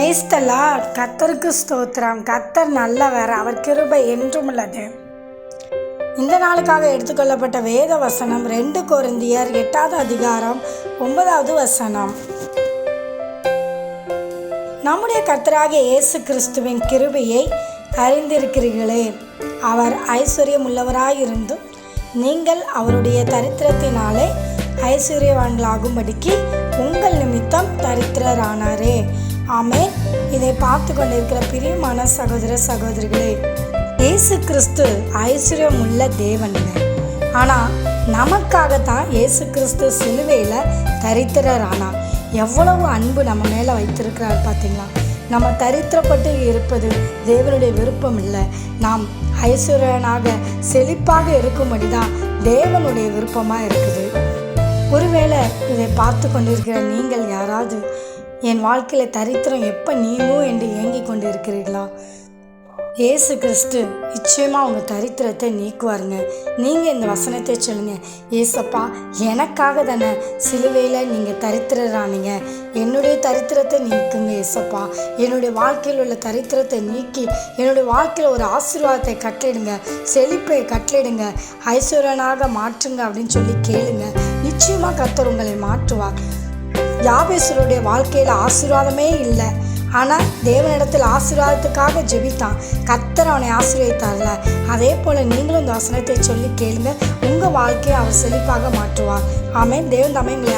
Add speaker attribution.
Speaker 1: Praise the Lord. கர்த்தருக்கு ஸ்தோத்திரம். கர்த்தர் நல்லவர், அவர் கிருபை என்றும் உள்ளது. இந்த நாளுக்காக எடுத்துக்கொள்ளப்பட்ட வேத வசனம் 2 கொரிந்தியர் 8வது அதிகாரம் 9வது வசனம். நம்முடைய கர்த்தராகிய இயேசு கிறிஸ்துவின் கிருபையை அறிந்திருக்கிறீர்களே. அவர் ஐஸ்வர்யம் உள்ளவராயிருந்தும் நீங்கள் அவருடைய தரித்திரத்தினாலே ஐஸ்வர்யவான்களாகும்படிக்கு உங்கள் நிமித்தம் தரித்திரரானாரே. ஆமென். இதை பார்த்து கொண்டிருக்கிற பிரியமான சகோதர சகோதரிகளே, இயேசு கிறிஸ்து ஐஸ்வர்யம் உள்ள தேவனுங்க. ஆனால் நமக்காகத்தான் இயேசு கிறிஸ்து சிலுவையில் தரித்திரரானார். எவ்வளவு அன்பு நம்ம மேலே வைத்திருக்கிறார் பார்த்தீங்களா. நம்ம தரித்திரப்பட்டு இருப்பது தேவனுடைய விருப்பம் இல்லை. நாம் ஐஸ்வர்யனாக செழிப்பாக இருக்கும்படி தான் தேவனுடைய விருப்பமாக இருக்குது. ஒருவேளை இதை பார்த்து கொண்டிருக்கிற நீங்கள் யாராவது என் வாழ்க்கையில் தரித்திரம் எப்போ நீங்கும் என்று ஏங்கி கொண்டு இருக்கிறீர்களா? இயேசு கிறிஸ்து நிச்சயமாக உங்கள் தரித்திரத்தை நீக்குவாருங்க. நீங்கள் இந்த வசனத்தை சொல்லுங்கள், ஏசப்பா எனக்காக தானே சிலுவையில் நீங்கள் தரித்திரரானீங்க, என்னுடைய தரித்திரத்தை நீக்குங்க ஏசப்பா. என்னுடைய வாழ்க்கையில் உள்ள தரித்திரத்தை நீக்கி என்னுடைய வாழ்க்கையில் ஒரு ஆசீர்வாதத்தை கட்டளிடுங்க, செழிப்பை கட்டளிடுங்க, ஐஸ்வர்யனாக மாற்றுங்க அப்படின்னு சொல்லி கேளுங்க. நிச்சயமாக கர்த்தர் உங்களை மாற்றுவார். யாபேசருடைய வாழ்க்கையில் ஆசீர்வாதமே இல்லை, ஆனால் தேவனிடத்தில் ஆசீர்வாதத்துக்காக ஜெபித்தான். கர்த்தர் அவனை ஆசீர்வதித்தார்ல. அதே போல் நீங்களும் இந்த வசனத்தை சொல்லி கேளுங்க, உங்கள் வாழ்க்கையை அவர் செழிப்பாக மாற்றுவார். ஆமென். தேவன் தாமே உங்களை